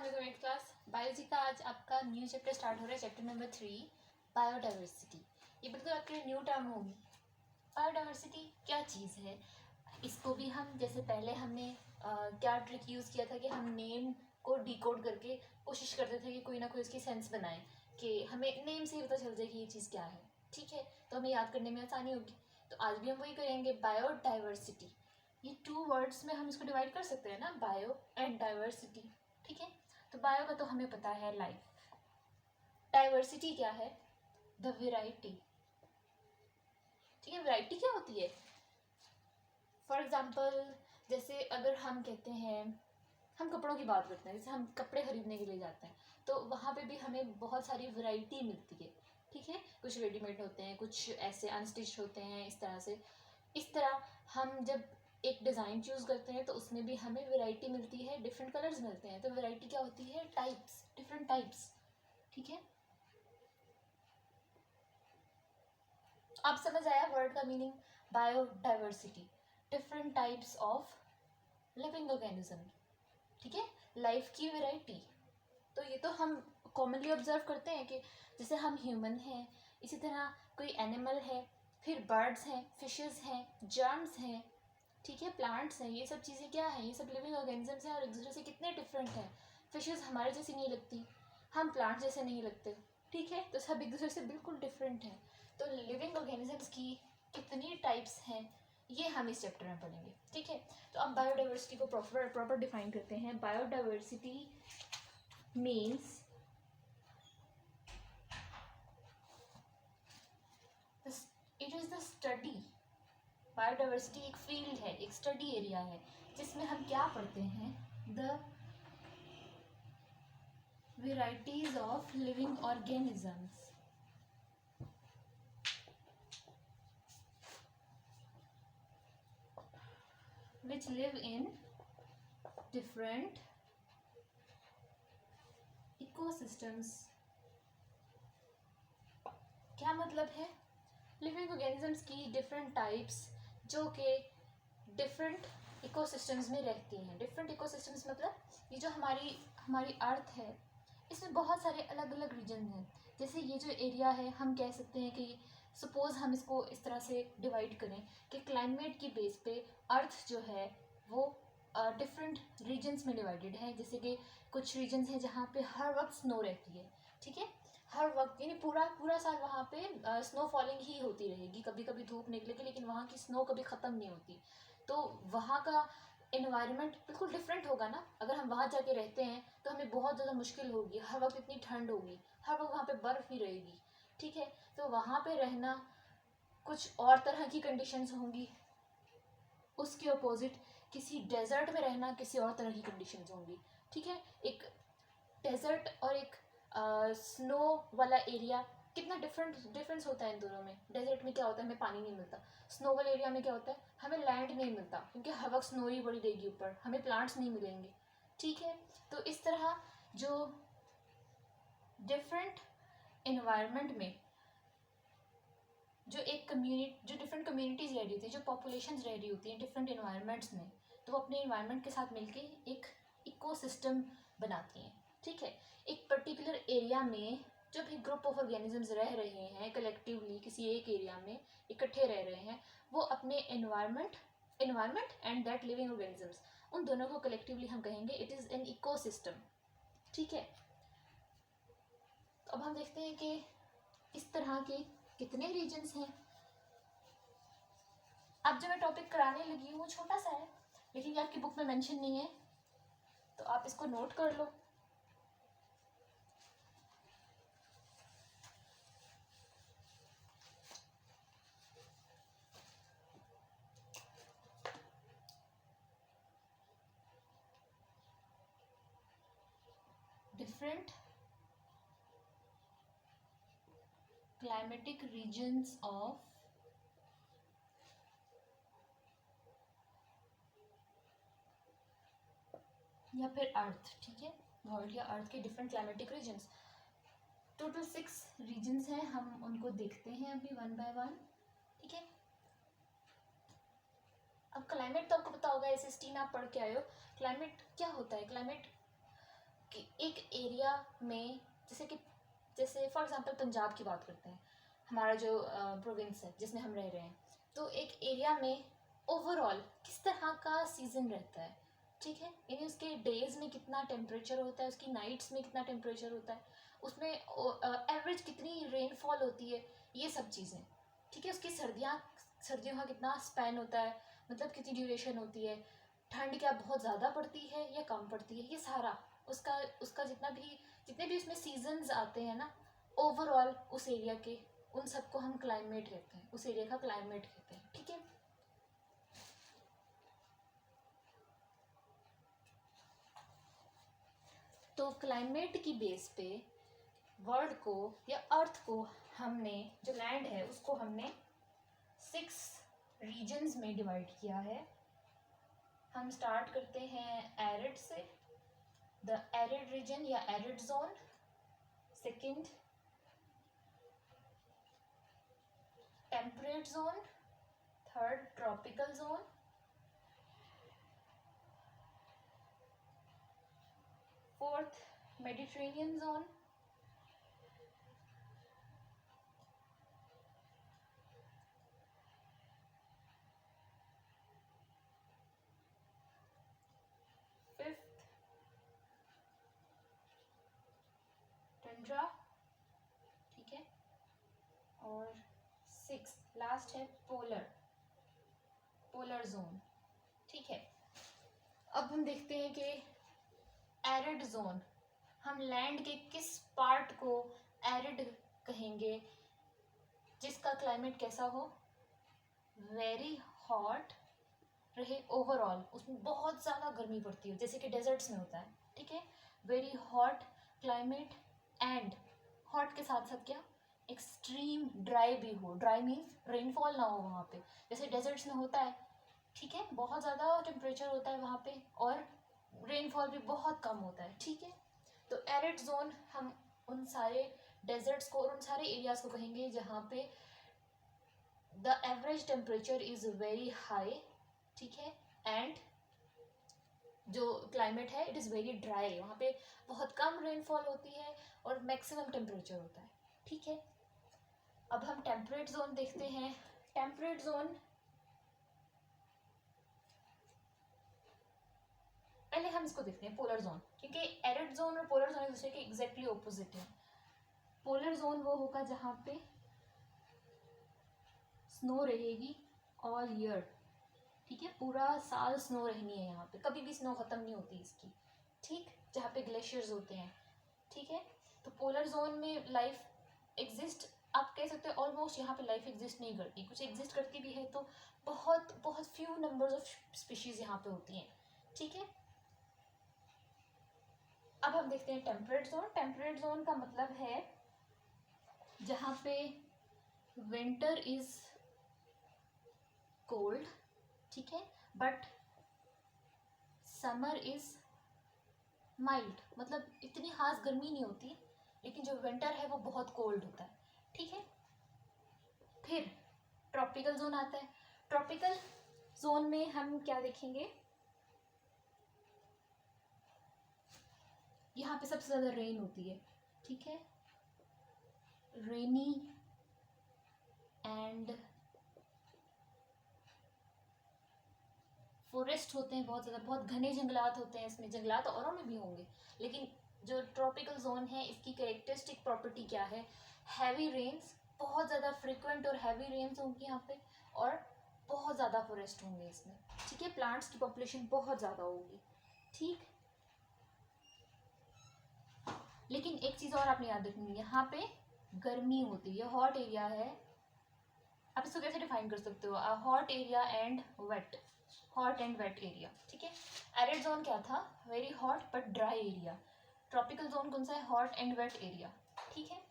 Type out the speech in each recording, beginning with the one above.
Welcome eight class biology का। आज आपका न्यू चैप्टर स्टार्ट हो रहा है, चैप्टर नंबर 3 बायोडाइवर्सिटी। ये बिल्कुल आपके लिए न्यू टर्म होगी। बायोडाइवर्सिटी क्या चीज़ है, इसको भी हम जैसे पहले हमने क्या ट्रिक यूज़ किया था कि हम नेम को डिकोड करके कोशिश करते थे कि कोई ना कोई इसकी सेंस बनाए, कि हमें नेम से ही पता चल जाए कि ये चीज़ क्या है। ठीक है, तो हमें याद करने में आसानी होगी। तो आज भी हम वही करेंगे, बायोडाइवर्सिटी। ये 2 वर्ड्स में हम इसको डिवाइड कर सकते हैं ना, बायो एंड डाइवर्सिटी। ठीक है, तो बायो का तो हमें पता है लाइफ। डाइवर्सिटी क्या है? The variety. ठीक है, वैरायटी क्या होती है? फॉर एग्जाम्पल, जैसे अगर हम कहते हैं, हम कपड़ों की बात करते हैं, जैसे हम कपड़े खरीदने के लिए जाते हैं तो वहाँ पे भी हमें बहुत सारी वैरायटी मिलती है। ठीक है, कुछ रेडीमेड होते हैं, कुछ ऐसे अनस्टिच्ड होते हैं, इस तरह से। इस तरह हम जब एक डिज़ाइन चूज़ करते हैं तो उसमें भी हमें वैरायटी मिलती है, डिफरेंट कलर्स मिलते हैं। तो वैरायटी क्या होती है? Types, different types. ठीक है, आप समझ आया वर्ड का meaning? Biodiversity, different types of living organism. ठीक है, लाइफ की वैरायटी। तो ये तो हम कॉमनली ऑब्जर्व करते हैं कि जैसे हम ह्यूमन हैं, इसी तरह कोई एनिमल है, फिर बर्ड्स हैं, फिशेस हैं, जर्म्स हैं, ठीक है, प्लांट्स हैं। ये सब चीज़ें क्या हैं? ये सब लिविंग ऑर्गेनिजम्स हैं और एक दूसरे से कितने डिफरेंट हैं। फिशेस हमारे जैसी नहीं लगती, हम प्लांट्स जैसे नहीं लगते। ठीक है, तो सब एक दूसरे से बिल्कुल डिफरेंट हैं। तो लिविंग ऑर्गेनिजम्स की कितनी टाइप्स हैं, ये हम इस चैप्टर में पढ़ेंगे। ठीक है, तो अब बायोडाइवर्सिटी को प्रॉपर डिफाइन करते हैं। Biodiversity means it is the study. Biodiversity एक फील्ड है, एक स्टडी एरिया है, जिसमें हम क्या पढ़ते हैं? The varieties of living organisms which live in different ecosystems। क्या मतलब है? लिविंग ऑर्गेनिजम्स की डिफरेंट टाइप्स जो कि डिफरेंट इकोसिस्टम्स में रहती हैं। डिफरेंट इकोसिस्टम्स मतलब ये जो हमारी हमारी अर्थ है, इसमें बहुत सारे अलग अलग रीजन हैं। जैसे ये जो एरिया है, हम कह सकते हैं कि सपोज़ हम इसको इस तरह से डिवाइड करें कि क्लाइमेट की बेस पे अर्थ जो है वो डिफरेंट रीजन्स में डिवाइडेड है। जैसे कि कुछ रीजन्स हैं जहाँ पे हर वक्त स्नो रहती है। ठीक है, हर वक्त यानी पूरा पूरा साल वहाँ पे स्नो फॉलिंग ही होती रहेगी, कभी कभी धूप निकलेगी, लेकिन वहाँ की स्नो कभी ख़त्म नहीं होती। तो वहाँ का इन्वायरमेंट बिल्कुल डिफरेंट होगा ना। अगर हम वहाँ जाके रहते हैं तो हमें बहुत ज़्यादा मुश्किल होगी, हर वक्त इतनी ठंड होगी, हर वक्त वहाँ पे बर्फ़ ही रहेगी। ठीक है, तो वहाँ पे रहना कुछ और तरह की कंडीशंस होंगी। उसके अपोजिट किसी डेजर्ट में रहना किसी और तरह की कंडीशंस होंगी। ठीक है, एक डेजर्ट और एक स्नो वाला एरिया, कितना डिफरेंस होता है इन दोनों में। डेजर्ट में क्या होता है? हमें पानी नहीं मिलता। स्नो वाले एरिया में क्या होता है? हमें लैंड नहीं मिलता, क्योंकि हर वक्त स्नो ही पड़ी रहेगी ऊपर, हमें प्लांट्स नहीं मिलेंगे। ठीक है, तो इस तरह जो डिफरेंट इन्वायरमेंट में जो एक कम्युनिटी, जो डिफरेंट कम्युनिटीज़ रह रही होती है, जो पॉपुलेशंस रह रही होती हैं डिफरेंट इन्वायरमेंट्स में, तो वो अपने इन्वायरमेंट के साथ मिलके एक इकोसिस्टम बनाती हैं। ठीक है, एक पर्टिकुलर एरिया में जो भी ग्रुप ऑफ ऑर्गेनिजम्स रह रहे हैं कलेक्टिवली किसी एक एरिया में इकट्ठे रह रहे हैं, वो अपने environment and that living organisms, उन दोनों को कलेक्टिवली हम कहेंगे इट इज़ एन इकोसिस्टम। ठीक है, तो अब हम देखते हैं कि इस तरह के कितने रीजन्स हैं। अब जो मैं टॉपिक कराने लगी हूँ वो छोटा सा है, लेकिन ये आपकी बुक में मेंशन नहीं है, तो आप इसको नोट कर लो। डिफरेंट क्लाइमेटिक रीजन्स ऑफ या फिर अर्थ। ठीक है, वर्ल्ड या अर्थ के different climatic regions, total 6 regions हैं। हम उनको देखते हैं अभी वन बाय वन। ठीक है, अब क्लाइमेट तो आपको पता होगा, एस एस टी में आप पढ़ के आए हो। क्लाइमेट क्या होता है? क्लाइमेट कि एक एरिया में जैसे फॉर एग्जांपल पंजाब की बात करते हैं, हमारा जो प्रोविंस है जिसमें हम रह रहे हैं, तो एक एरिया में ओवरऑल किस तरह का सीज़न रहता है, ठीक है, यानी उसके डेज में कितना टेम्परेचर होता है, उसकी नाइट्स में कितना टेम्परेचर होता है, उसमें एवरेज कितनी रेनफॉल होती है, ये सब चीज़ें, ठीक है। उसकी सर्दियों का कितना स्पैन होता है, मतलब कितनी ड्यूरेशन होती है, ठंड क्या बहुत ज़्यादा पड़ती है या कम पड़ती है, ये सारा उसका उसका जितने भी उसमें सीजन्स आते हैं ना, ओवरऑल उस एरिया के, उन सबको हम क्लाइमेट कहते हैं, उस एरिया का क्लाइमेट कहते हैं, ठीक है। तो क्लाइमेट की बेस पे वर्ल्ड को या अर्थ को हमने, जो लैंड है उसको हमने 6 रीजन्स में डिवाइड किया है। हम स्टार्ट करते हैं एरिड से, द एरिड रीजन या arid zone, second temperate zone, third tropical zone, fourth Mediterranean zone, fifth Tundra, ठीक है, और सिक्स लास्ट है पोलर जोन, ठीक है। अब हम देखते हैं कि एरिड जोन, हम लैंड के किस पार्ट को एरिड कहेंगे, जिसका क्लाइमेट कैसा हो, वेरी हॉट रहे ओवरऑल, उसमें बहुत ज़्यादा गर्मी पड़ती है जैसे कि डेजर्ट्स में होता है, ठीक है, very hot climate, and hot के साथ साथ क्या, एक्सट्रीम ड्राई भी हो, ड्राई मीन्स रेनफॉल ना हो वहाँ पे, जैसे डेजर्ट्स में होता है, ठीक है, बहुत ज़्यादा टेम्परेचर होता है वहाँ पे और रेनफॉल भी बहुत कम होता है, ठीक है। तो एरिड जोन हम उन सारे डेजर्ट्स को और उन सारे एरियाज को कहेंगे जहाँ पे the average temperature is very high, ठीक है, एंड जो क्लाइमेट है इट इज़ वेरी ड्राई, वहाँ पे बहुत कम रेनफॉल होती है और मैक्सिमम टेम्परेचर होता है, ठीक है। अब हम टेम्परेट जोन देखते हैं। टेम्परेट जोन, पहले हम इसको देखते हैं पोलर जोन, क्योंकि एरिड जोन और पोलर जोन एक दूसरे के एग्जैक्टली ऑपोजिट है। पोलर जोन वो होगा जहाँ पे स्नो रहेगी ऑल ईयर, ठीक है, पूरा साल स्नो रहनी है, यहाँ पे कभी भी स्नो खत्म नहीं होती इसकी, ठीक, जहाँ पे ग्लेशियर्स होते हैं, ठीक है। तो पोलर जोन में लाइफ एग्जिस्ट, आप कह सकते हो ऑलमोस्ट यहाँ पे लाइफ एग्जिस्ट नहीं करती, कुछ एग्जिस्ट करती भी है तो बहुत बहुत फ्यू नंबर्स ऑफ स्पीशीज यहाँ पे होती हैं, ठीक है। अब हम देखते हैं टेम्परेट जोन। टेम्परेट जोन का मतलब है जहाँ पे विंटर इज कोल्ड, ठीक है, बट समर इज माइल्ड, मतलब इतनी खास गर्मी नहीं होती, लेकिन जो विंटर है वो बहुत कोल्ड होता है, ठीक है। फिर ट्रॉपिकल जोन आता है। ट्रॉपिकल जोन में हम क्या देखेंगे, यहाँ पे सबसे ज़्यादा रेन होती है, ठीक है, रेनी एंड फॉरेस्ट होते हैं बहुत ज़्यादा, बहुत घने जंगलात होते हैं इसमें, जंगलात औरों में भी होंगे, लेकिन जो ट्रॉपिकल जोन है इसकी कैरेक्टरिस्टिक प्रॉपर्टी क्या है, हैवी रेन्स, बहुत ज़्यादा फ्रिक्वेंट और हैवी रेन्स होंगी यहाँ पे, और बहुत ज़्यादा फॉरेस्ट होंगे इसमें, ठीक है, प्लांट्स की पॉपुलेशन बहुत ज़्यादा होगी, ठीक। लेकिन एक चीज़ और आपने याद रखनी है, यहाँ पे गर्मी होती है, हॉट एरिया है, आप इसको कैसे डिफाइन कर सकते हो, hot area and wet, hot and wet area, ठीक है। एरिड जोन क्या था, very hot but dry area. Tropical zone कौन सा है, हॉट एंड वेट एरिया, ठीक है।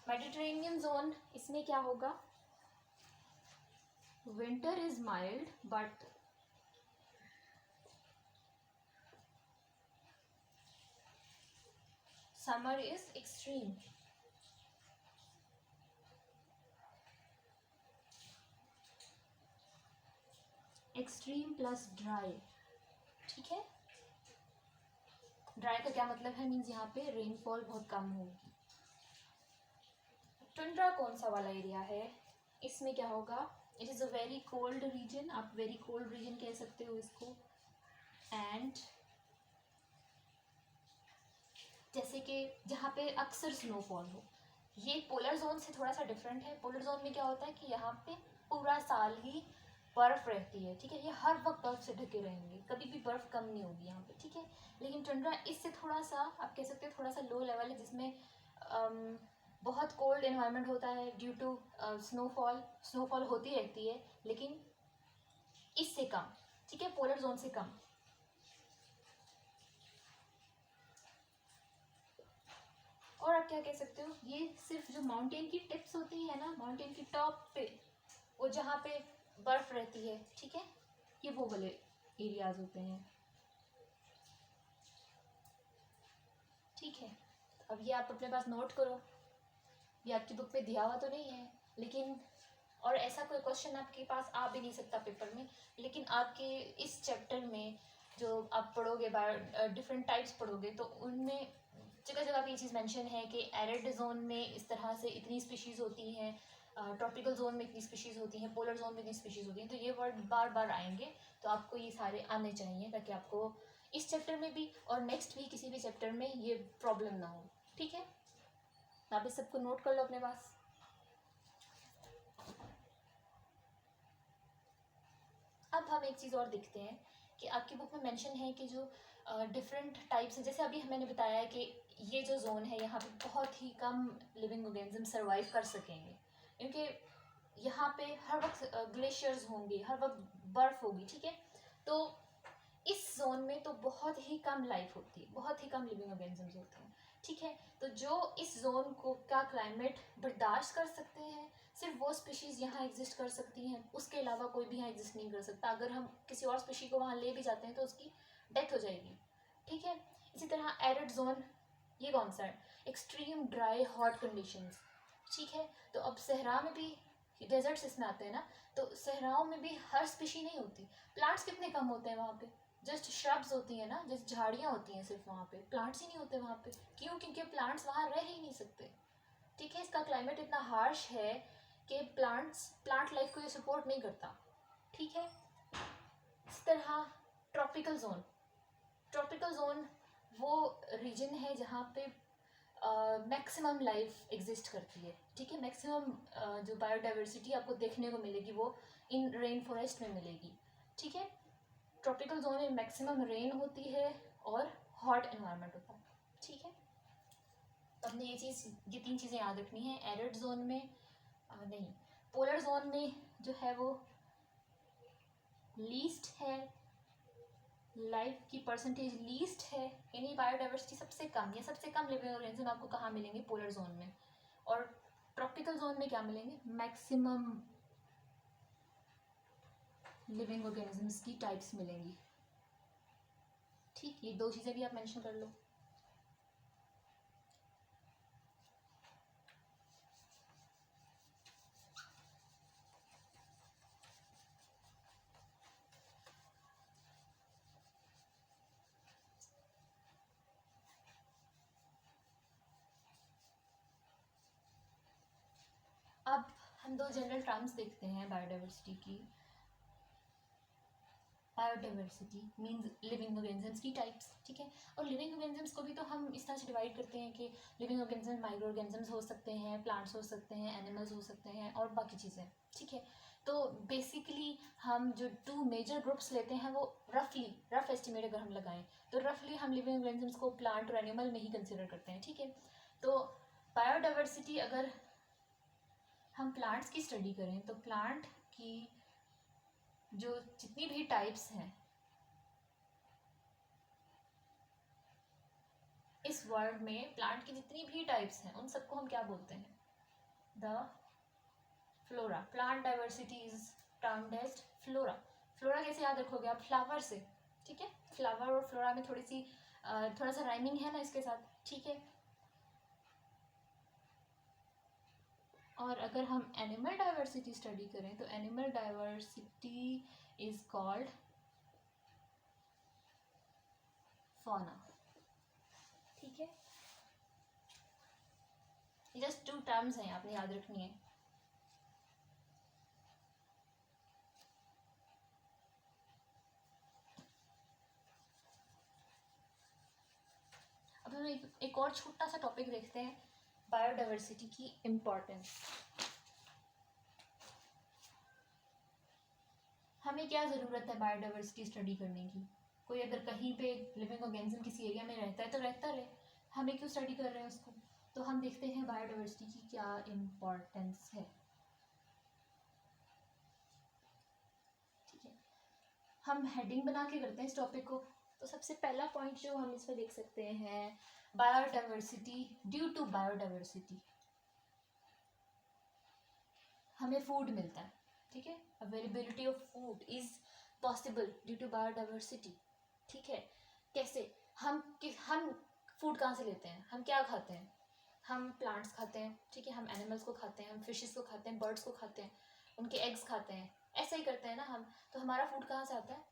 मेडिटेरेनियन जोन, इसमें क्या होगा, winter is mild but summer is extreme, extreme plus dry, ठीक है। ड्राई का क्या मतलब है, मीन्स यहाँ पे रेनफॉल बहुत कम होगी। टुंड्रा कौन सा वाला एरिया है, इसमें क्या होगा, it is a very cold region, आप वेरी कोल्ड रीजन कह सकते हो इसको। एंड जैसे कि जहाँ पे अक्सर स्नोफॉल हो, ये पोलर जोन से थोड़ा सा डिफरेंट है। पोलर जोन में क्या होता है कि यहाँ पे पूरा साल ही बर्फ़ रहती है, ठीक है, ये हर वक्त बर्फ़ से ढके रहेंगे, कभी भी बर्फ़ कम नहीं होगी यहाँ पे, ठीक है। लेकिन टुंड्रा इससे थोड़ा सा आप कह सकते हैं थोड़ा सा लो लेवल है, जिसमें बहुत कोल्ड इन्वायरमेंट होता है ड्यू टू स्नोफॉल होती रहती है, लेकिन इससे कम, ठीक है, पोलर जोन से कम। और आप क्या कह सकते हो, ये सिर्फ जो माउंटेन की टिप्स होती है ना, माउंटेन की टॉप पे, वो जहाँ पे बर्फ रहती है, ठीक है, ये वो वाले एरियाज होते हैं, ठीक है। अब ये आप अपने पास नोट करो, ये आपकी बुक पे दिया हुआ तो नहीं है, लेकिन और ऐसा कोई क्वेश्चन आपके पास आ भी नहीं सकता पेपर में, लेकिन आपके इस चैप्टर में जो आप पढ़ोगे, डिफरेंट टाइप्स पढ़ोगे, तो उनमें जगह जगह पे ये चीज़ मेंशन है कि एरिड जोन में इस तरह से इतनी स्पीशीज़ होती हैं, ट्रॉपिकल जोन में इतनी स्पीशीज़ होती हैं, पोलर जोन में इतनी स्पीशीज़ होती हैं, तो ये वर्ड बार बार आएंगे, तो आपको ये सारे आने चाहिए ताकि आपको इस चैप्टर में भी और नेक्स्ट भी किसी भी चैप्टर में ये प्रॉब्लम ना हो, ठीक है। आप इस सबको नोट कर लो अपने पास। अब हम एक चीज़ और देखते हैं कि आपकी बुक में मेंशन है कि जो डिफरेंट टाइप्स हैं, जैसे अभी मैंने बताया है कि ये जो जोन है यहाँ पे बहुत ही कम लिविंग ऑर्गेनिज्म सर्वाइव कर सकेंगे, क्योंकि यहाँ पे हर वक्त ग्लेशियर्स होंगे, हर वक्त बर्फ़ होगी, ठीक है। तो इस जोन में तो बहुत ही कम लाइफ होती है, बहुत ही कम लिविंग ऑर्गेनिजम्स होते हैं, ठीक है। तो जो इस जोन को का क्लाइमेट बर्दाश्त कर सकते हैं, सिर्फ वो स्पीशीज़ यहाँ एग्जिस्ट कर सकती हैं, उसके अलावा कोई भी यहाँ एग्जिस्ट नहीं कर सकता। अगर हम किसी और स्पीशी को वहाँ ले भी जाते हैं तो उसकी डेथ हो जाएगी, ठीक है। इसी तरह एरिड जोन, ये कौन सा है, एक्सट्रीम ड्राई हॉट कंडीशंस, ठीक है। तो अब सहरा में भी डेजर्ट्स इसमें आते हैं ना, तो सहराओं में भी हर स्पीशी नहीं होती। प्लांट्स कितने कम होते हैं वहाँ पे, जस्ट श्रब्स होती हैं ना, जस्ट झाड़ियाँ होती हैं सिर्फ, वहाँ पे प्लांट्स ही नहीं होते वहाँ पे। क्यों, क्योंकि प्लांट्स वहाँ रह ही नहीं सकते, ठीक है। इसका क्लाइमेट इतना हार्श है कि प्लांट लाइफ को ये सपोर्ट नहीं करता, ठीक है। इस तरह ट्रॉपिकल जोन वो रीजन है जहाँ पे मैक्सिमम लाइफ एग्जिस्ट करती है, ठीक है। मैक्सिमम जो बायोडाइवर्सिटी आपको देखने को मिलेगी वो इन रेन फॉरेस्ट में मिलेगी, ठीक है। ट्रॉपिकल जोन में मैक्सिमम रेन होती है और हॉट एनवायरनमेंट होता है, ठीक है। तो हमने ये तीन चीज़ें याद रखनी है। एरिड जोन में नहीं, पोलर जोन में जो है वो लीस्ट है, लाइफ की परसेंटेज लीस्ट है, यानी बायोडाइवर्सिटी सबसे कम, या सबसे कम लिविंग ऑर्गेनिज्म आपको कहाँ मिलेंगे, पोलर जोन में। और ट्रॉपिकल जोन में क्या मिलेंगे, मैक्सिमम लिविंग ऑर्गेनिजम्स की टाइप्स मिलेंगी, ठीक। ये दो चीज़ें भी आप मेंशन कर लो। अब हम दो जनरल टर्म्स देखते हैं बायोडाइवर्सिटी की। बायोडाइवर्सिटी मीन्स लिविंग ऑर्गेनिजम्स की टाइप्स, ठीक है। और लिविंग ऑर्गेनिजम्स को भी तो हम इस तरह से डिवाइड करते हैं कि लिविंग ऑर्गेनिज्म माइक्रो ऑर्गेनिजम्स हो सकते हैं, प्लांट्स हो सकते हैं, एनिमल्स हो सकते हैं और बाकी चीज़ें, ठीक है। तो बेसिकली हम जो टू मेजर ग्रुप्स लेते हैं वो रफ एस्टिमेट अगर हम लगाएं तो रफली हम लिविंग ऑर्गेनिजम्स को प्लांट और एनिमल में ही कंसिडर करते हैं, ठीक है। तो बायोडाइवर्सिटी अगर हम प्लांट्स की स्टडी करें तो प्लांट की जो जितनी भी टाइप्स हैं इस वर्ल्ड में, प्लांट की जितनी भी टाइप्स हैं उन सबको हम क्या बोलते हैं, the flora. Plant diversity is termed as flora. Flora कैसे याद रखोगे आप, फ्लावर से, ठीक है। फ्लावर और फ्लोरा में थोड़ा सा राइमिंग है ना इसके साथ, ठीक है। और अगर हम एनिमल डाइवर्सिटी स्टडी करें तो animal diversity is called fauna. ठीक है, ये जस्ट 2 टर्म्स हैं, आपने याद रखनी है। अब हम एक और छोटा सा टॉपिक देखते हैं, बायोडाइवर्सिटी की इम्पोर्टेंस। हमें क्या ज़रूरत है बायोडाइवर्सिटी स्टडी करने की? कोई अगर कहीं पे लिविंग ऑर्गेनिज्म किसी एरिया में रहता है तो रहता रहे, हमें क्यों स्टडी कर रहे हैं उसको? तो हम देखते हैं बायोडाइवर्सिटी की क्या इम्पोर्टेंस है। ठीक है, हम हेडिंग बना के करते हैं इस टॉपिक को। तो सबसे पहला पॉइंट जो हम इसमें देख सकते हैं, बायोडाइवर्सिटी। ड्यू टू बायोडाइवर्सिटी हमें फूड मिलता है। ठीक है, availability of food is possible due to biodiversity. ठीक है, कैसे? हम फूड कहाँ से लेते हैं? हम क्या खाते हैं? हम प्लांट्स खाते हैं। ठीक है, हम एनिमल्स को खाते हैं, हम फिशेस को खाते हैं, बर्ड्स को खाते हैं, उनके एग्स खाते हैं, ऐसा ही करते हैं ना हम। तो हमारा फूड कहाँ से आता है?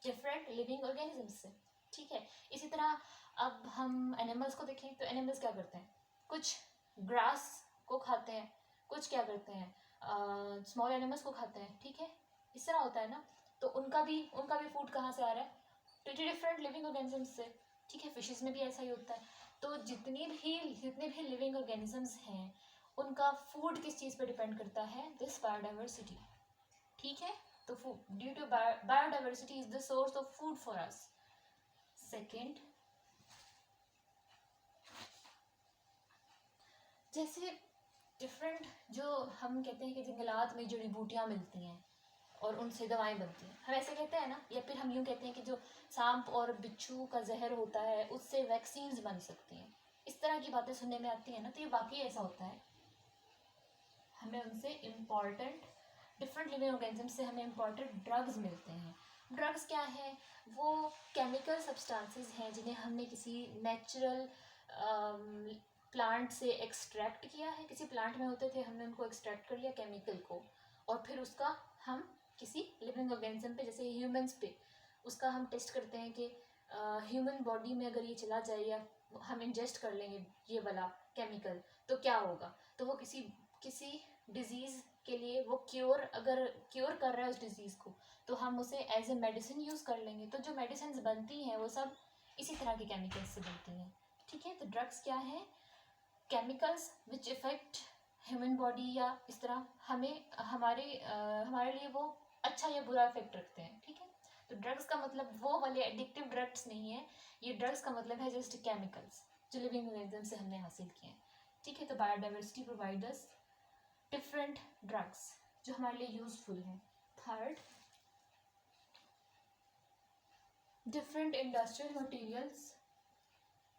डिफरेंट लिविंग ऑर्गेनिजम्स से। ठीक है, इसी तरह अब हम एनिमल्स को देखें तो एनिमल्स क्या करते हैं? कुछ ग्रास को खाते हैं, कुछ क्या करते हैं, स्मॉल एनिमल्स को खाते हैं। ठीक है, इस तरह होता है ना। तो उनका भी फूड कहाँ से आ रहा है? डिफरेंट लिविंग ऑर्गेनिजम्स से। ठीक है, फिशेस में भी ऐसा ही होता है। तो जितने भी लिविंग ऑर्गेनिजम्स हैं उनका फूड किस चीज़ पे डिपेंड करता है? This biodiversity. ठीक है, तो due to biodiversity is the source of food for us. Second, जैसे डिफरेंट जो हम कहते हैं कि जंगलात में जड़ी बूटियाँ मिलती हैं और उनसे दवाएं बनती हैं, हम ऐसे कहते हैं ना। या फिर हम यूँ कहते हैं कि जो सांप और बिच्छू का जहर होता है उससे वैक्सीन्स बन सकती हैं। इस तरह की बातें सुनने में आती हैं ना, तो ये वाकई ऐसा होता है। हमें उनसे इम्पॉर्टेंट डिफरेंट लिविंग ऑर्गेनिज्म से हमें इम्पॉर्टेंट ड्रग्स मिलते हैं। ड्रग्स क्या है? वो केमिकल सब्सटेंसेस हैं जिन्हें हमने किसी नेचुरल प्लांट से एक्सट्रैक्ट किया है। किसी प्लांट में होते थे, हमने उनको एक्सट्रैक्ट कर लिया केमिकल को, और फिर उसका हम किसी लिविंग ऑर्गेनिज्म पे, जैसे ह्यूमंस पे, उसका हम टेस्ट करते हैं कि ह्यूमन बॉडी में अगर ये चला जाए या हम इंजेस्ट कर लेंगे ये वाला केमिकल तो क्या होगा। तो वो किसी डिजीज़ के लिए वो अगर क्योर कर रहा है उस डिजीज़ को, तो हम उसे एज ए मेडिसिन यूज़ कर लेंगे। तो जो मेडिसिन बनती हैं वो सब इसी तरह के केमिकल्स से बनती हैं। ठीक है, तो ड्रग्स क्या है? Chemicals which effect human body, या इस तरह हमारे लिए वो अच्छा या बुरा इफेक्ट रखते हैं। ठीक है, तो ड्रग्स का मतलब वो वाले एडिक्टिव ड्रग्स नहीं है। ये ड्रग्स का मतलब है जस्ट केमिकल्स जो लिविंग ऑर्गेनिज्म से हमने हासिल किए हैं। ठीक है, तो बायोडाइवर्सिटी प्रोवाइडर्स डिफरेंट ड्रग्स जो हमारे लिए यूजफुल हैं। थर्ड, डिफरेंट इंडस्ट्रियल मटेरियल्स,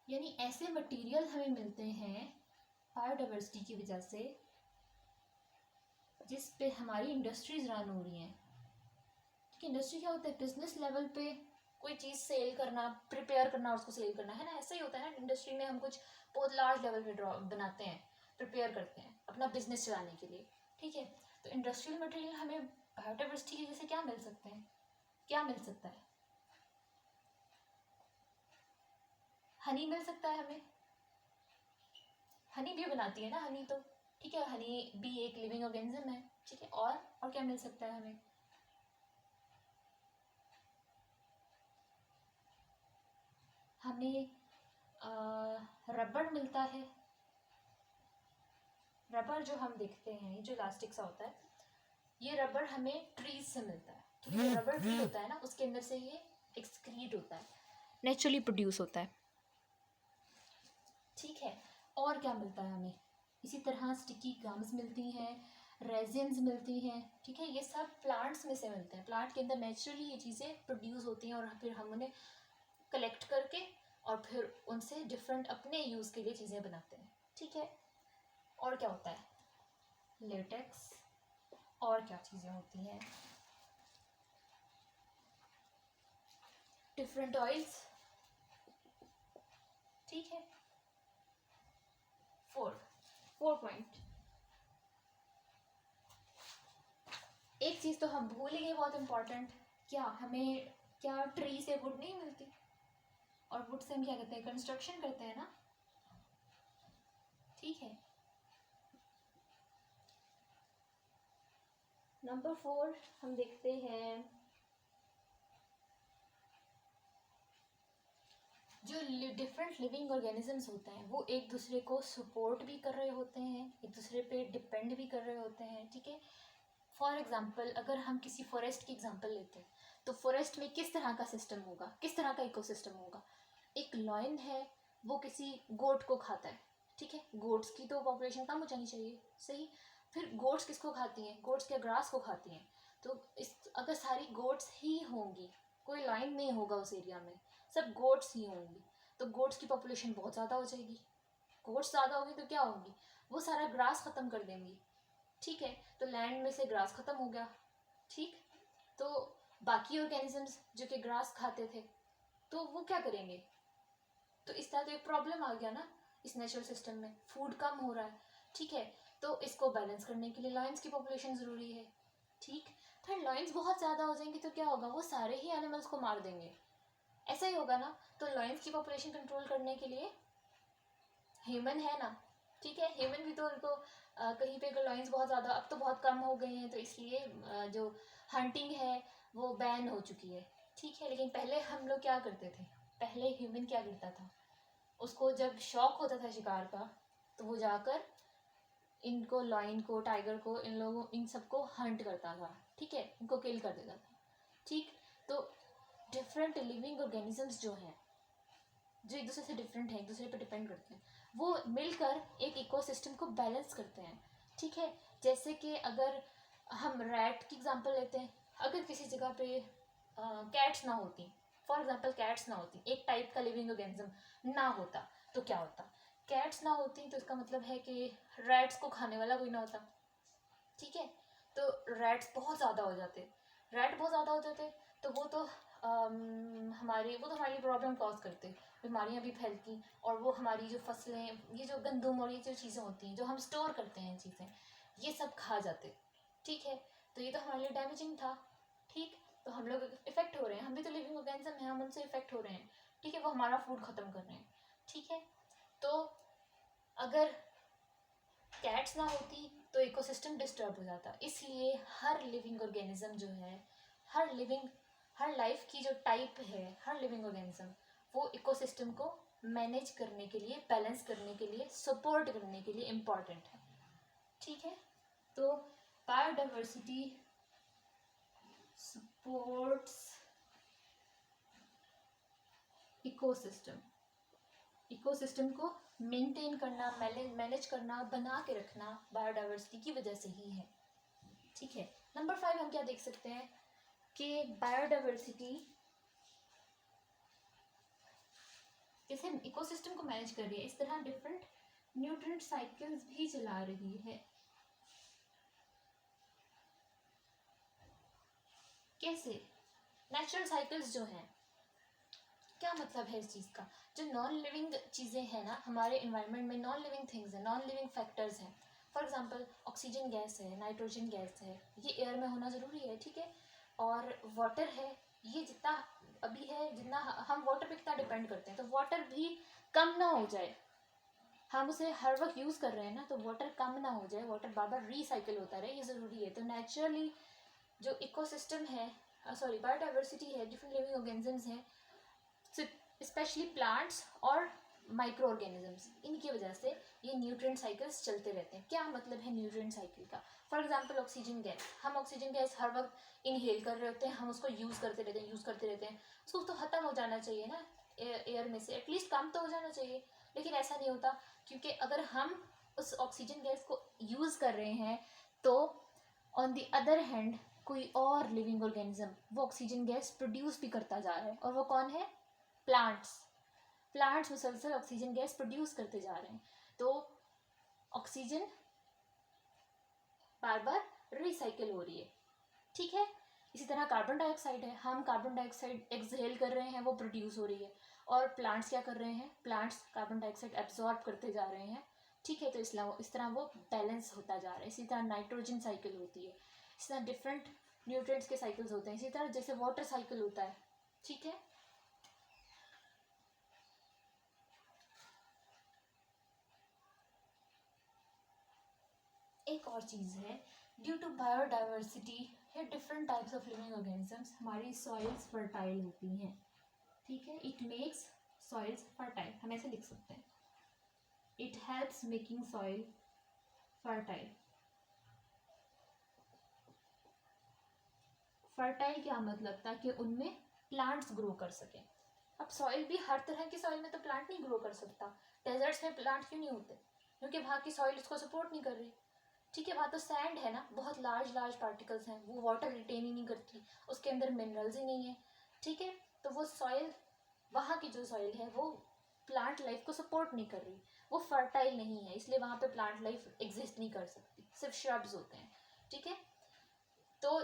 यानी ऐसे मटेरियल हमें मिलते हैं बायोडाइवर्सिटी की वजह से जिस पे हमारी इंडस्ट्रीज रन हो रही हैं। ठीक, इंडस्ट्री क्या होता है? बिजनेस लेवल पे कोई चीज़ सेल करना, प्रिपेयर करना और उसको सेल करना, है ना। ऐसा ही होता है ना, इंडस्ट्री में हम कुछ बहुत लार्ज लेवल पे बनाते हैं, प्रिपेयर करते हैं अपना बिजनेस चलाने के लिए। ठीक है, तो इंडस्ट्रियल मटेरियल हमें बायोडाइवर्सिटी की वजह से क्या मिल सकते हैं? क्या मिल सकता है? हनी मिल सकता है हमें। हनी भी बनाती है ना हनी, तो ठीक है, हनी भी एक लिविंग ऑर्गेनिज्म है। ठीक है, और क्या मिल सकता है हमें? हमें रबड़ मिलता है। रबड़ जो हम देखते हैं, जो इलास्टिक सा होता है, ये रबड़ हमें ट्रीज से मिलता है। क्योंकि जो रबड़ ट्री होता है ना, उसके अंदर से ये एक्सक्रीट होता है, नेचुरली प्रोड्यूस होता है। ठीक है, और क्या मिलता है हमें? इसी तरह स्टिकी गम्स मिलती हैं, रेजिन्स मिलती हैं। ठीक है, ये सब प्लांट्स में से मिलते हैं। प्लांट के अंदर नेचुरली ये चीज़ें प्रोड्यूस होती हैं और फिर हम उन्हें कलेक्ट करके और फिर उनसे डिफरेंट अपने यूज़ के लिए चीज़ें बनाते हैं। ठीक है, और क्या होता है? लेटेक्स, और क्या चीज़ें होती हैं? Different oils. ठीक है, फोर पॉइंट। एक चीज़ तो हम भूल ही गए बहुत इंपॉर्टेंट, क्या ट्री से वुड नहीं मिलती? और वुड से हम क्या करते हैं, कंस्ट्रक्शन करते हैं ना, ठीक है। नंबर 4 हम देखते हैं जो डिफरेंट लिविंग ऑर्गेनिजम्स होते हैं वो एक दूसरे को सपोर्ट भी कर रहे होते हैं, एक दूसरे पे डिपेंड भी कर रहे होते हैं, ठीक है। फॉर एग्जांपल अगर हम किसी फॉरेस्ट की एग्जांपल लेते हैं तो फॉरेस्ट में किस तरह का सिस्टम होगा, किस तरह का इकोसिस्टम होगा। एक लॉयन है वो किसी गोट को खाता है, ठीक है, गोट्स की तो पॉपुलेशन कम हो जानी चाहिए, सही। फिर गोट्स किसको खाती हैं, गोट्स क्या ग्रास को खाती हैं। तो इस अगर सारी गोट्स ही होंगी, कोई लॉयन नहीं होगा उस एरिया में, सब गोट्स ही होंगी, तो गोट्स की पॉपुलेशन बहुत ज़्यादा हो जाएगी। गोट्स ज़्यादा होगी तो क्या होगी, वो सारा ग्रास ख़त्म कर देंगी, ठीक है। तो लैंड में से ग्रास ख़त्म हो गया, ठीक। तो बाकी ऑर्गेनिजम्स जो कि ग्रास खाते थे तो वो क्या करेंगे, तो इस तरह तो एक प्रॉब्लम आ गया ना इस नेचुरल सिस्टम में, फूड कम हो रहा है, ठीक है। तो इसको बैलेंस करने के लिए लॉयंस की पॉपुलेशन ज़रूरी है, ठीक। फिर लॉयंस बहुत ज़्यादा हो जाएंगे तो क्या होगा, वो सारे ही एनिमल्स को मार देंगे, ऐसा ही होगा ना। तो लॉयंस की पॉपुलेशन कंट्रोल करने के लिए ह्यूमन है ना, ठीक है, ह्यूमन भी तो उनको कहीं पे अगर लॉयंस बहुत ज़्यादा, अब तो बहुत कम हो गए हैं तो इसलिए जो हंटिंग है वो बैन हो चुकी है, ठीक है। लेकिन पहले हम लोग क्या करते थे, पहले ह्यूमन क्या करता था, उसको जब शौक होता था शिकार का तो वो जाकर इनको, लॉयन को, टाइगर को, इन लोगों, इन सबको हंट करता था, ठीक है, इनको किल कर देता था, ठीक। तो डिफरेंट लिविंग ऑर्गेनिजम्स जो हैं, जो एक दूसरे से डिफरेंट हैं, एक दूसरे पर डिपेंड करते हैं, वो मिलकर एक इकोसिस्टम को बैलेंस करते हैं, ठीक है। जैसे कि अगर हम रैट की एग्जांपल लेते हैं, अगर किसी जगह पे कैट्स ना होती, फॉर एग्जांपल कैट्स ना होती, एक टाइप का लिविंग ऑर्गेनिज्म ना होता तो क्या होता, कैट्स ना होती तो इसका मतलब है कि रैट्स को खाने वाला कोई ना होता, ठीक है। तो रैट्स बहुत ज़्यादा हो जाते, रैट बहुत ज़्यादा हो जाते तो वो तो हमारी प्रॉब्लम कॉज करते, बीमारियां भी फैलती, और वो हमारी जो फसलें, ये जो गंदम और ये जो चीज़ें होती हैं जो हम स्टोर करते हैं चीज़ें, ये सब खा जाते, ठीक है। तो ये तो हमारे लिए डैमेजिंग था, ठीक। तो हम लोग इफेक्ट हो रहे हैं, हम भी तो लिविंग ऑर्गेनिज्म हैं, हम उनसे इफेक्ट हो रहे हैं, ठीक है, वो हमारा फूड ख़त्म कर रहे हैं, ठीक है। तो अगर कैट्स ना होती तो इकोसिस्टम डिस्टर्ब हो जाता, इसलिए हर लिविंग ऑर्गेनिज्म जो है, हर लाइफ की जो टाइप है, हर लिविंग ऑर्गेनिज्म वो इकोसिस्टम को मैनेज करने के लिए, बैलेंस करने के लिए, सपोर्ट करने के लिए इम्पॉर्टेंट है, ठीक है। तो बायोडाइवर्सिटी सपोर्ट्स इकोसिस्टम, इकोसिस्टम को मेंटेन करना, मैनेज करना, बना के रखना बायोडाइवर्सिटी की वजह से ही है, ठीक है। नंबर 5 हम क्या देख सकते हैं कि बायोडाइवर्सिटी जैसे इकोसिस्टम को मैनेज कर रही है, इस तरह डिफरेंट न्यूट्रिएंट साइकिल्स भी चला रही है। कैसे, नेचुरल साइकिल्स जो हैं, क्या मतलब है इस चीज़ का, जो नॉन लिविंग चीज़ें हैं ना हमारे इन्वायरमेंट में, नॉन लिविंग थिंग्स हैं, नॉन लिविंग फैक्टर्स हैं। फॉर एग्जांपल ऑक्सीजन गैस है, नाइट्रोजन गैस है, ये एयर में होना ज़रूरी है, ठीक है। और वाटर है, ये जितना अभी है, जितना हम वाटर पे कितना डिपेंड करते हैं, तो वाटर भी कम ना हो जाए, हम उसे हर वक्त यूज़ कर रहे हैं ना, तो वाटर कम ना हो जाए, वाटर बार बार रिसाइकिल होता रहे, ये ज़रूरी है। तो नेचुरली जो इकोसिस्टम है, सॉरी बायोडाइवर्सिटी है, डिफरेंट लिविंग ऑर्गेनिजम्स हैं, स्पेशली प्लांट्स और माइक्रो ऑर्गेनिजम्स, इनकी वजह से ये न्यूट्रिएंट साइकिल्स चलते रहते हैं। क्या मतलब है न्यूट्रिएंट साइकिल का, फॉर एग्जांपल ऑक्सीजन गैस, हम ऑक्सीजन गैस हर वक्त इनहेल कर रहे होते हैं, हम उसको यूज़ करते रहते हैं, यूज़ करते रहते हैं, उसको तो ख़त्म हो जाना चाहिए ना, एयर में से एटलीस्ट कम तो हो जाना चाहिए, लेकिन ऐसा नहीं होता, क्योंकि अगर हम उस ऑक्सीजन गैस को यूज़ कर रहे हैं तो ऑन द अदर हैंड कोई और लिविंग ऑर्गेनिज्म वो ऑक्सीजन गैस प्रोड्यूस भी करता जा रहा है, और वो कौन है, प्लांट्स। प्लांट्स मुसलसल ऑक्सीजन गैस प्रोड्यूस करते जा रहे हैं, तो ऑक्सीजन बार बार रिसाइकिल हो रही है, ठीक है। इसी तरह कार्बन डाइऑक्साइड है, हम कार्बन डाइऑक्साइड एक्सहेल कर रहे हैं, वो प्रोड्यूस हो रही है, और प्लांट्स क्या कर रहे हैं, प्लांट्स कार्बन डाइऑक्साइड एब्जॉर्ब करते जा रहे हैं, ठीक है। तो इस तरह वो बैलेंस होता जा रहा है। इसी तरह नाइट्रोजन साइकिल होती है, इस तरह डिफरेंट न्यूट्रिएंट्स के साइकिल्स होते हैं, इसी तरह जैसे वाटर साइकिल होता है, ठीक है। एक और चीज़ है, ड्यू टू बायोडाइवर्सिटी या different types of living organisms हमारी सॉइल्स फर्टाइल होती हैं, ठीक है। इट मेक्स सॉइल्स फर्टाइल, हम ऐसे लिख सकते हैं, it helps making soil fertile. Fertile क्या मतलब, ताकि उनमें प्लांट्स ग्रो कर सकें। अब सॉइल भी हर तरह की सॉइल में तो प्लांट नहीं ग्रो कर सकता। डेजर्ट्स में प्लांट क्यों नहीं होते, क्योंकि वहाँ की सॉइल उसको सपोर्ट नहीं कर रही, ठीक है। वहाँ तो सैंड है ना, बहुत लार्ज लार्ज पार्टिकल्स हैं, वो वाटर रिटेन ही नहीं करती, उसके अंदर मिनरल्स ही नहीं है, ठीक है। तो वो सॉइल, वहाँ की जो सॉइल है वो प्लांट लाइफ को सपोर्ट नहीं कर रही, वो फर्टाइल नहीं है, इसलिए वहाँ पे प्लांट लाइफ एग्जिस्ट नहीं कर सकती, सिर्फ श्रब्स होते हैं, ठीक है। तो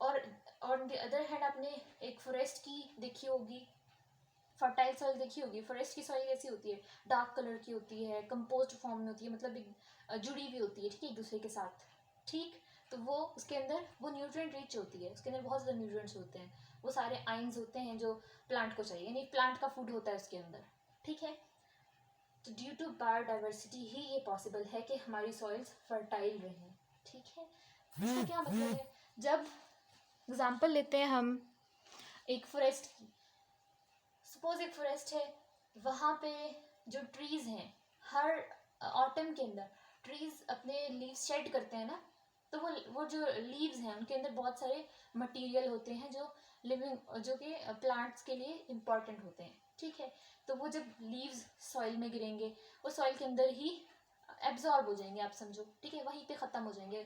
और ऑन द अदर हैंड आपने एक फॉरेस्ट की देखी होगी, फर्टाइल सॉइल देखी होगी। फॉरेस्ट की सॉइल कैसी होती है, डार्क कलर की होती है, कंपोस्ट फॉर्म में होती है, मतलब एक जुड़ी हुई होती है, ठीक है, एक दूसरे के साथ, ठीक। तो वो उसके अंदर वो न्यूट्रिएंट रिच होती है, उसके अंदर बहुत ज़्यादा न्यूट्रिएंट्स होते हैं, वो सारे आइंस होते हैं जो प्लांट को चाहिए, यानी प्लांट का फूड होता है उसके अंदर, ठीक है। तो ड्यू टू बायोडाइवर्सिटी ही ये पॉसिबल है कि हमारी सॉइल्स फर्टाइल रहें, ठीक है। इसका क्या मतलब है, जब एग्जाम्पल लेते हैं हम एक फॉरेस्ट की, सपोज एक फॉरेस्ट है, वहाँ पे जो ट्रीज़ हैं, हर ऑटम के अंदर ट्रीज़ अपने लीव्स शेड करते हैं ना, तो वो जो लीव्स हैं उनके अंदर बहुत सारे मटेरियल होते हैं जो लिविंग, जो कि प्लांट्स के लिए इम्पॉर्टेंट होते हैं, ठीक है। तो वो जब लीव्स सॉइल में गिरेंगे, वो सॉइल के अंदर ही एब्जॉर्ब हो जाएंगे, आप समझो, ठीक है, वहीं पे ख़त्म हो जाएंगे,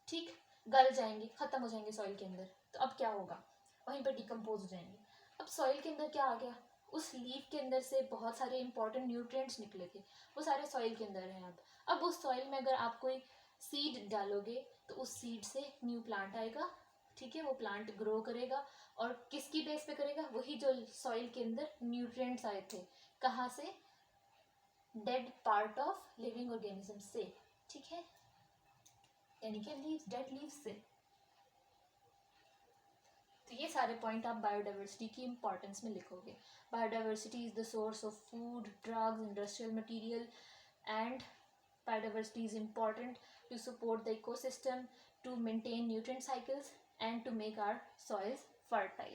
ठीक, गल जाएंगे, ख़त्म हो जाएंगे सॉइल के अंदर। तो अब क्या होगा, वहीं पर डिकम्पोज हो जाएंगे। अब सॉइल के अंदर क्या आ गया, उस लीफ के अंदर से बहुत सारे इंपॉर्टेंट न्यूट्रिएंट्स निकले थे, वो सारे सॉइल के अंदर हैं। अब उस सॉइल में अगर आप कोई सीड डालोगे तो उस सीड से न्यू प्लांट आएगा, ठीक है, वो प्लांट ग्रो करेगा, और किसकी बेस पे करेगा, वही जो सॉइल के अंदर न्यूट्रिएंट्स आए थे, कहाँ से, dead part of living organism से, ठीक है, यानी कि लीव्स, डेड लीव्स से। तो ये सारे पॉइंट आप बायोडाइवर्सिटी की इंपॉर्टेंस में लिखोगे। Biodiversity is the source of food, drugs, industrial material, and biodiversity is important to support the ecosystem, to maintain nutrient cycles, and to make our soils fertile.